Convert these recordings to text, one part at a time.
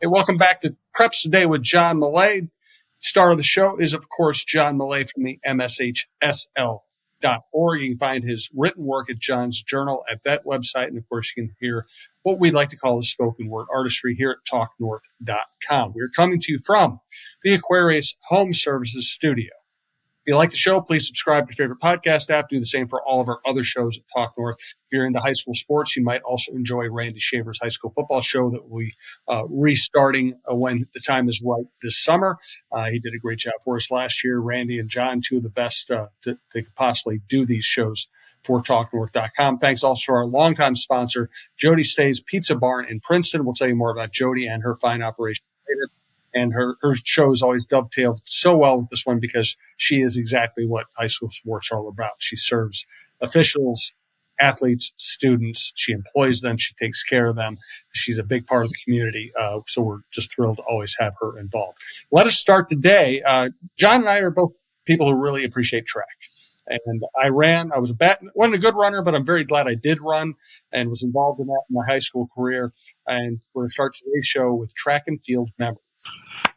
Hey, welcome back to Preps Today with John Millea. Star of the show is, of course, John Millea from the MSHSL.org. You can find his written work at John's Journal at that website. And, of course, you can hear what we like to call the spoken word artistry here at TalkNorth.com. We're coming to you from the Aquarius Home Services Studio. If you like the show, please subscribe to your favorite podcast app. Do the same for all of our other shows at Talk North. If you're into high school sports, you might also enjoy Randy Shaver's high school football show that we'll be restarting when the time is right this summer. He did a great job for us last year. Randy and John, two of the best that they could possibly do these shows for TalkNorth.com. Thanks also to our longtime sponsor, Jody Stay's Pizza Barn in Princeton. We'll tell you more about Jody and her fine operation later. And her shows always dovetailed so well with this one because she is exactly what high school sports are all about. She serves officials, athletes, students. She employs them. She takes care of them. She's a big part of the community. So we're just thrilled to always have her involved. Let us start today. John and I are both people who really appreciate track. And I wasn't a good runner, but I'm very glad I did run and was involved in that in my high school career. And we're going to start today's show with track and field memories.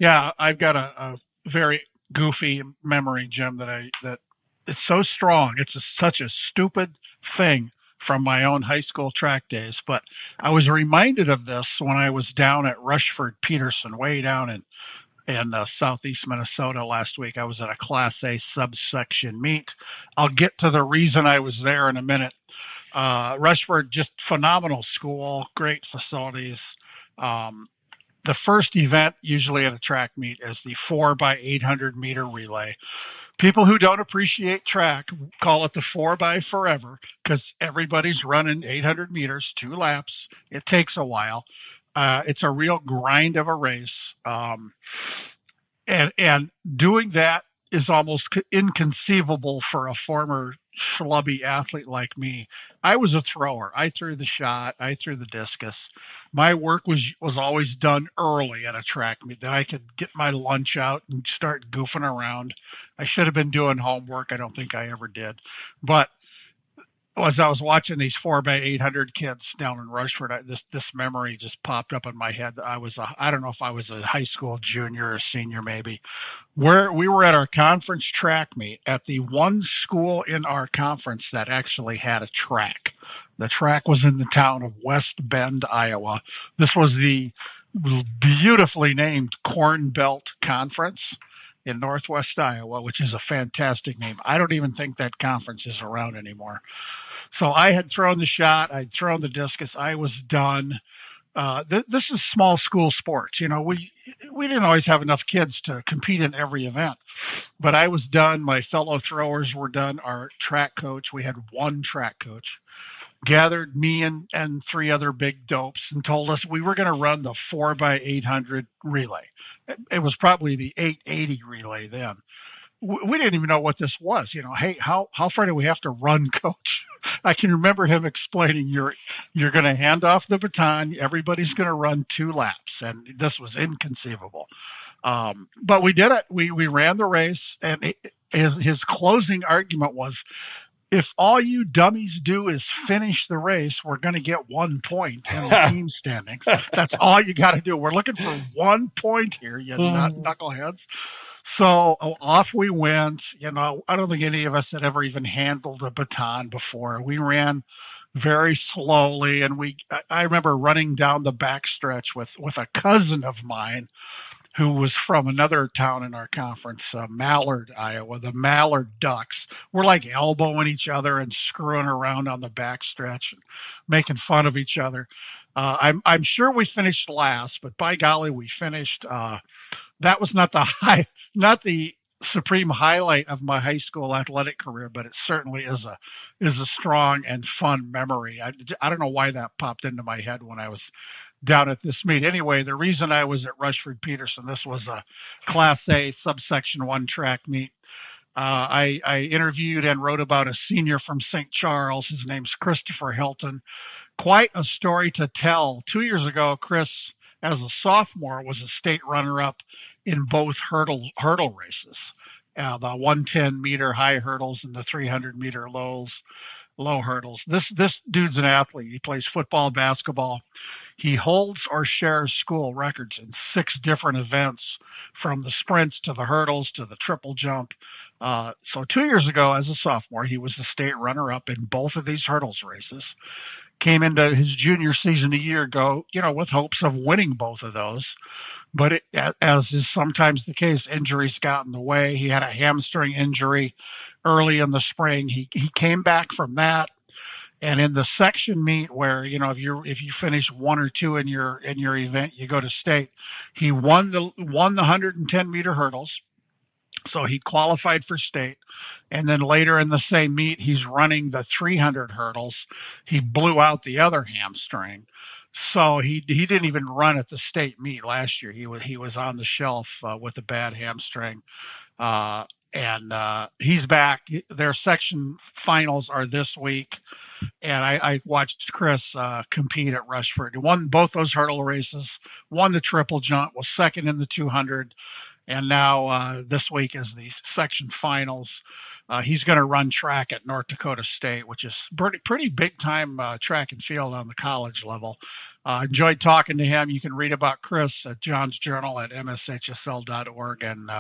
Yeah, I've got a very goofy memory, Jim, that is so strong. It's such a stupid thing from my own high school track days. But I was reminded of this when I was down at Rushford-Peterson, way down in southeast Minnesota last week. I was at a Class A subsection meet. I'll get to the reason I was there in a minute. Rushford, just phenomenal school, great facilities. The first event usually at a track meet is the 4x800 meter relay. People who don't appreciate track call it the 4x forever because everybody's running 800 meters, 2 laps. It takes a while. It's a real grind of a race. And doing that is almost inconceivable for a former schlubby athlete like me. I was a thrower. I threw the shot. I threw the discus. My work was always done early at a track meet. Then I could get my lunch out and start goofing around. I should have been doing homework. I don't think I ever did. But as I was watching these 4x800 kids down in Rushford, this memory just popped up in my head. I don't know if I was a high school junior or senior maybe, where we were at our conference track meet at the one school in our conference that actually had a track. The track was in the town of West Bend, Iowa. This was the beautifully named Corn Belt Conference in Northwest Iowa, which is a fantastic name. I don't even think that conference is around anymore. So I had thrown the shot. I'd thrown the discus. I was done. This is small school sports. You know, we didn't always have enough kids to compete in every event. But I was done. My fellow throwers were done. Our track coach, we had one track coach, gathered me and 3 other big dopes and told us we were going to run the 4x800 relay. It was probably the 880 relay then. We didn't even know what this was. You know, hey, how far do we have to run, coach? I can remember him explaining you're going to hand off the baton. Everybody's going to run 2 laps. And this was inconceivable. But we did it. We ran the race. And his closing argument was, if all you dummies do is finish the race, we're going to get 1 point in the team standings. That's all you got to do. We're looking for 1 point here, you knuckleheads. So off we went. You know, I don't think any of us had ever even handled a baton before. We ran very slowly, and I remember running down the backstretch with a cousin of mine who was from another town in our conference, Mallard, Iowa. The Mallard Ducks. We're like elbowing each other and screwing around on the backstretch and making fun of each other. I'm sure we finished last, but by golly, we finished. That was not the supreme highlight of my high school athletic career, but it certainly is a strong and fun memory. I don't know why that popped into my head when I was down at this meet. Anyway, the reason I was at Rushford-Peterson, this was a Class A subsection 1 track meet. I interviewed and wrote about a senior from St. Charles. His name's Christopher Hilton. Quite a story to tell. 2 years ago, Chris, as a sophomore, was a state runner-up in both hurdle races, the 110-meter high hurdles and the 300-meter low hurdles. This dude's an athlete. He plays football, basketball. He holds or shares school records in 6 different events, from the sprints to the hurdles to the triple jump. So 2 years ago, as a sophomore, he was the state runner-up in both of these hurdles races. Came into his junior season a year ago, with hopes of winning both of those. But as is sometimes the case, injuries got in the way. He had a hamstring injury early in the spring. He came back from that, and in the section meet where if you finish 1 or 2 in your event, you go to state. He won the 110-meter hurdles, so he qualified for state. And then later in the same meet, he's running the 300 hurdles. He blew out the other hamstring. So he didn't even run at the state meet last year. He was on the shelf with a bad hamstring, and he's back. Their section finals are this week, and I watched Chris compete at Rushford. He won both those hurdle races, won the triple jump, was second in the 200, and now this week is the section finals. He's going to run track at North Dakota State, which is pretty big time track and field on the college level. Enjoyed talking to him. You can read about Chris at John's Journal at MSHSL.org, and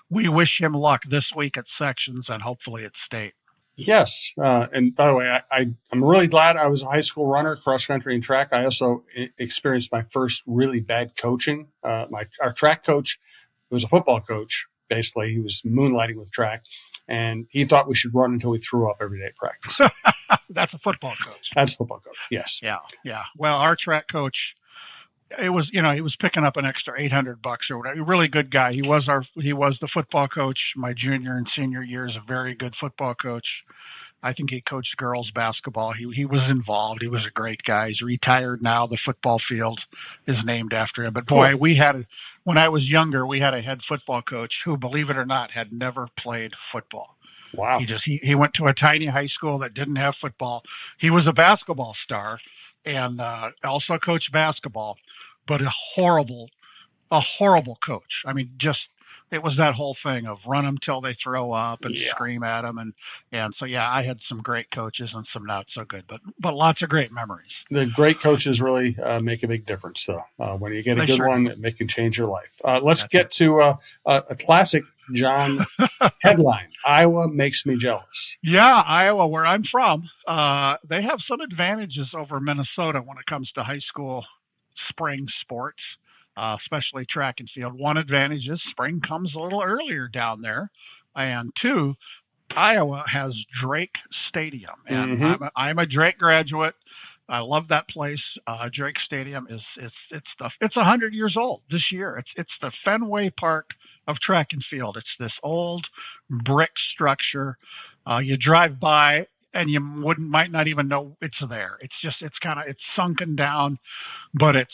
we wish him luck this week at sections and hopefully at state. Yes. And by the way, I'm really glad I was a high school runner, cross country and track. I also experienced my first really bad coaching. Our track coach was a football coach. Basically, he was moonlighting with track, and he thought we should run until we threw up every day at practice. That's a football coach. That's a football coach. Yes. Yeah. Well, our track coach, he was picking up an extra $800 or whatever. A really good guy. He was the football coach my junior and senior years. A very good football coach. I think he coached girls basketball. He was involved. He was a great guy. He's retired now. The football field is named after him. But boy, when I was younger, we had a head football coach who, believe it or not, had never played football. Wow. He went to a tiny high school that didn't have football. He was a basketball star and also coached basketball, but a horrible coach. I mean, it was that whole thing of run them till they throw up and scream at them. And so, I had some great coaches and some not so good, but lots of great memories. The great coaches really make a big difference, though. When you get a good one, it can change your life. Let's get to a classic John headline. Iowa makes me jealous. Yeah, Iowa, where I'm from, they have some advantages over Minnesota when it comes to high school spring sports. Especially track and field. One advantage is spring comes a little earlier down there. And 2, Iowa has Drake Stadium. And I'm a Drake graduate. I love that place. Drake Stadium it's 100 years old this year. It's the Fenway Park of track and field. It's this old brick structure. You drive by and you might not even know it's there. It's sunken down, but it's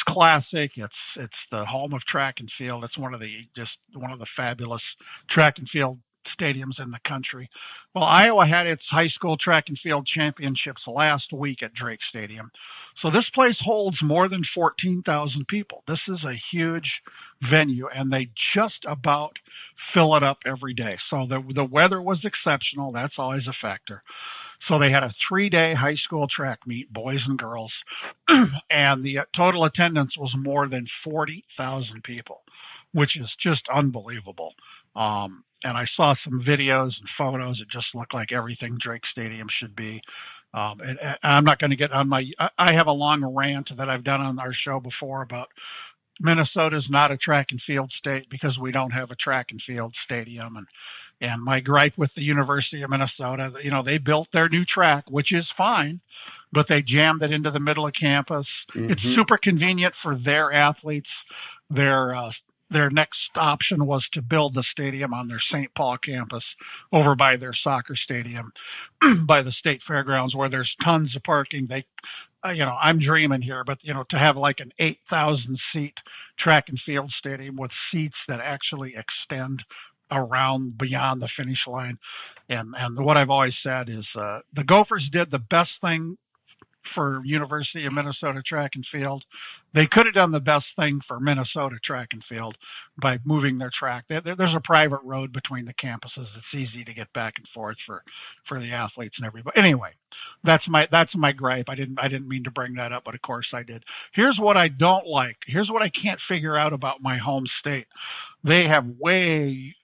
classic. It's the home of track and field. It's one of the fabulous track and field stadiums in the country. Well, Iowa had its high school track and field championships last week at Drake Stadium. So this place holds more than 14,000 people. This is a huge venue, and they just about fill it up every day. So the weather was exceptional. That's always a factor. So they had a 3-day high school track meet, boys and girls, and the total attendance was more than 40,000 people, which is just unbelievable. And I saw some videos and photos. It just looked like everything Drake Stadium should be. And I'm not going to get on I have a long rant that I've done on our show before about Minnesota's not a track and field state because we don't have a track and field stadium. And my gripe with the University of Minnesota, they built their new track, which is fine, but they jammed it into the middle of campus. Mm-hmm. It's super convenient for their athletes. Their next option was to build the stadium on their St. Paul campus over by their soccer stadium, by the state fairgrounds where there's tons of parking. I'm dreaming here, but to have like an 8,000 seat track and field stadium with seats that actually extend around beyond the finish line. And what I've always said is the Gophers did the best thing for University of Minnesota track and field. They could have done the best thing for Minnesota track and field by moving their track. There's a private road between the campuses. It's easy to get back and forth for the athletes and everybody. Anyway, that's my gripe. I didn't mean to bring that up, but of course I did. Here's what I don't like. Here's what I can't figure out about my home state. They have way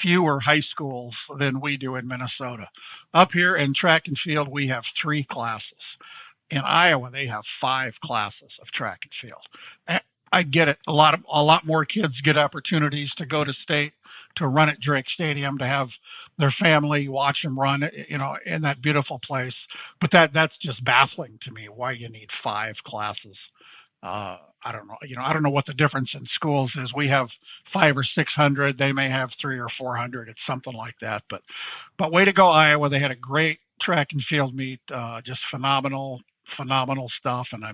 fewer high schools than we do in Minnesota. Up here in track and field, we have 3 classes. In Iowa, they have 5 classes of track and field. I get it. A lot more kids get opportunities to go to state, to run at Drake Stadium, to have their family watch them run, in that beautiful place. But that's just baffling to me. Why you need 5 classes? I don't know. I don't know what the difference in schools is. We have 500 or 600. They may have 300 or 400. It's something like that. But way to go, Iowa! They had a great track and field meet. Just phenomenal stuff. And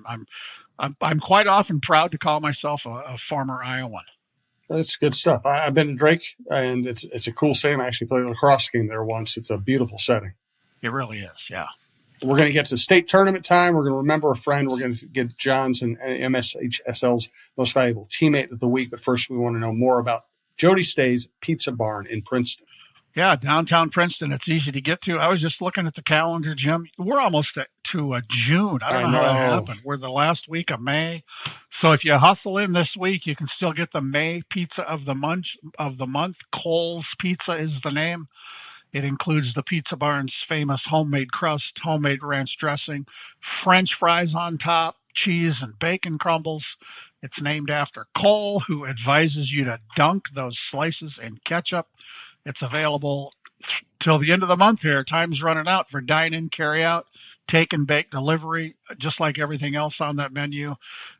I'm quite often proud to call myself a former Iowan. That's good stuff. I've been to Drake, and it's a cool stadium. I actually played a lacrosse game there once. It's a beautiful setting. It really is. Yeah. We're going to get to state tournament time. We're going to remember a friend. We're going to get John's and MSHSL's most valuable teammate of the week. But first, we want to know more about Jody Stay's Pizza Barn in Princeton. Yeah, downtown Princeton. It's easy to get to. I was just looking at the calendar, Jim. We're almost to June. I don't know how that happened. We're the last week of May. So if you hustle in this week, you can still get the May pizza of the month. Cole's Pizza is the name. It includes the Pizza Barn's famous homemade crust, homemade ranch dressing, French fries on top, cheese and bacon crumbles. It's named after Cole, who advises you to dunk those slices in ketchup. It's available till the end of the month here. Time's running out for dine-in, carry-out, take and bake delivery, just like everything else on that menu.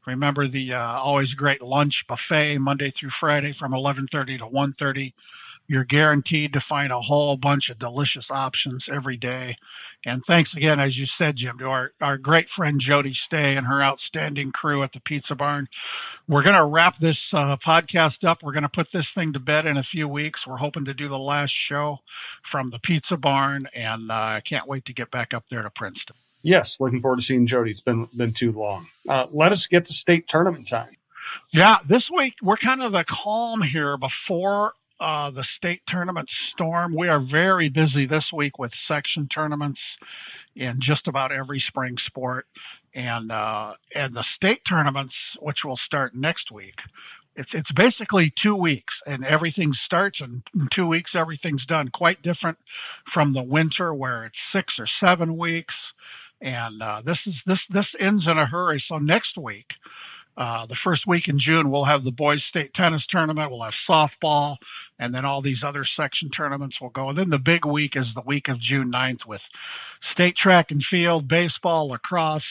Remember the always great lunch buffet Monday through Friday from 11:30 to 1:30. You're guaranteed to find a whole bunch of delicious options every day. And thanks again, as you said, Jim, to our great friend Jody Stay and her outstanding crew at the Pizza Barn. We're going to wrap this podcast up. We're going to put this thing to bed in a few weeks. We're hoping to do the last show from the Pizza Barn, and I can't wait to get back up there to Princeton. Yes, looking forward to seeing Jody. It's been too long. Let us get to state tournament time. Yeah, this week we're kind of the calm here before the state tournament storm. We are very busy this week with section tournaments in just about every spring sport, and the state tournaments, which will start next week. It's basically 2 weeks, and everything starts, and in 2 weeks everything's done. Quite different from the winter where it's 6 or 7 weeks, and this ends in a hurry. So next week, the first week in June, we'll have the boys state tennis tournament. We'll have softball, and then all these other section tournaments will go. And then the big week is the week of June 9th with state track and field, baseball, lacrosse,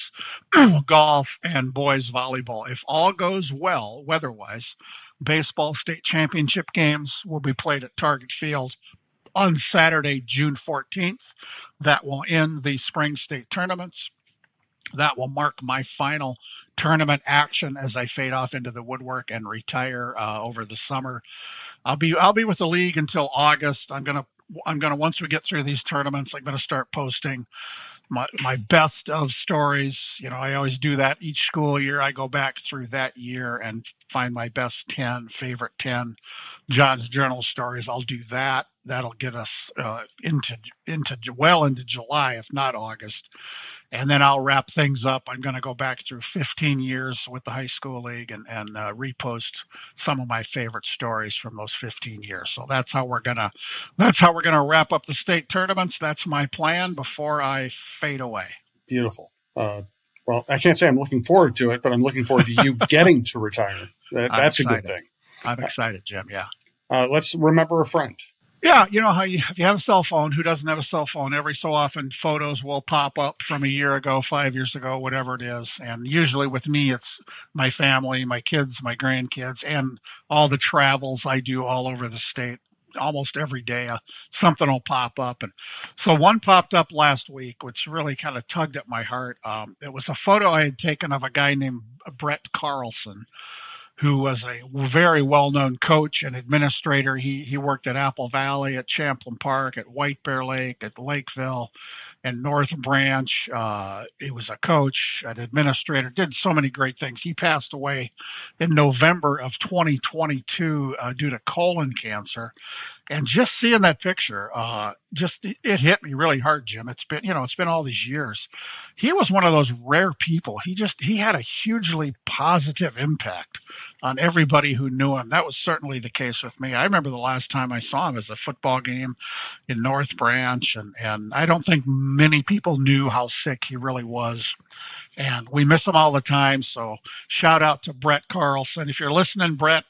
golf, and boys volleyball. If all goes well, weather-wise, baseball state championship games will be played at Target Field on Saturday, June 14th. That will end the spring state tournaments. That will mark my final tournament action as I fade off into the woodwork and retire over the summer. I'll be with the league until August. I'm gonna once we get through these tournaments, I'm gonna start posting my best of stories. I always do that each school year. I go back through that year and find my best 10, favorite 10 John's Journal stories. I'll do that. That'll get us into July, if not August. And then I'll wrap things up. I'm going to go back through 15 years with the high school league and repost some of my favorite stories from those 15 years. So that's how we're gonna wrap up the state tournaments. That's my plan before I fade away. Beautiful. Well, I can't say I'm looking forward to it, but I'm looking forward to you getting to retire. That's a good thing. I'm excited, Jim. Yeah. Let's remember a friend. Yeah, you know how if you have a cell phone, who doesn't have a cell phone? Every so often, photos will pop up from a year ago, 5 years ago, whatever it is. And usually with me, it's my family, my kids, my grandkids, and all the travels I do all over the state. Almost every day, something will pop up. And so one popped up last week, which really kind of tugged at my heart. It was a photo I had taken of a guy named Brett Carlson, who was a very well-known coach and administrator. He worked at Apple Valley, at Champlain Park, at White Bear Lake, at Lakeville, and North Branch. He was a coach, an administrator, did so many great things. He passed away in November of 2022 due to colon cancer. And just seeing that picture, it hit me really hard, Jim. It's been all these years. He was one of those rare people. He had a hugely positive impact on everybody who knew him. That was certainly the case with me. I remember the last time I saw him as a football game in North Branch, and I don't think many people knew how sick he really was. And we miss him all the time. So shout out to Brett Carlson. If you're listening, Brett,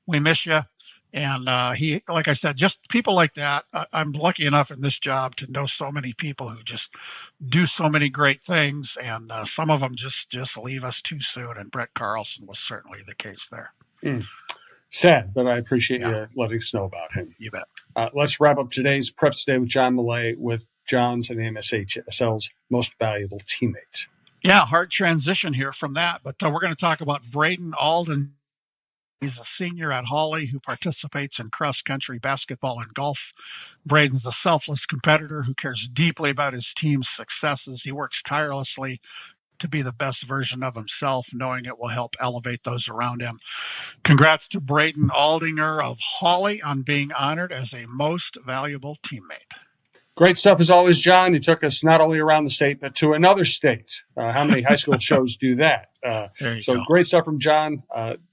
we miss you. And he, like I said, just people like that. I'm lucky enough in this job to know so many people who just do so many great things, and some of them just leave us too soon. And Brett Carlson was certainly the case there. Sad, but I appreciate you letting us know about him. You bet. Let's wrap up today's Preps Today with John Millea, with John's and MSHSL's most valuable teammate. Yeah, hard transition here from that, but we're going to talk about Braden Alden. He's a senior at Hawley who participates in cross-country, basketball, and golf. Braden's a selfless competitor who cares deeply about his team's successes. He works tirelessly to be the best version of himself, knowing it will help elevate those around him. Congrats to Braden Aldinger of Hawley on being honored as a most valuable teammate. Great stuff as always, John. You took us not only around the state, but to another state. How many high school shows do that? So great stuff from John.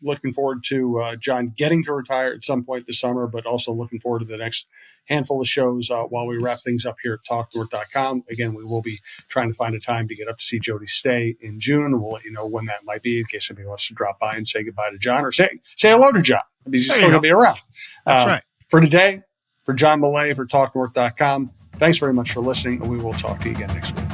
Looking forward to John getting to retire at some point this summer, but also looking forward to the next handful of shows while we wrap things up here at talknorth.com. Again, we will be trying to find a time to get up to see Jody Stay in June. We'll let you know when that might be in case anybody wants to drop by and say goodbye to John, or say hello to John. He's still going to be around. That's right. For today, for John Millea, for talknorth.com, thanks very much for listening, and we will talk to you again next week.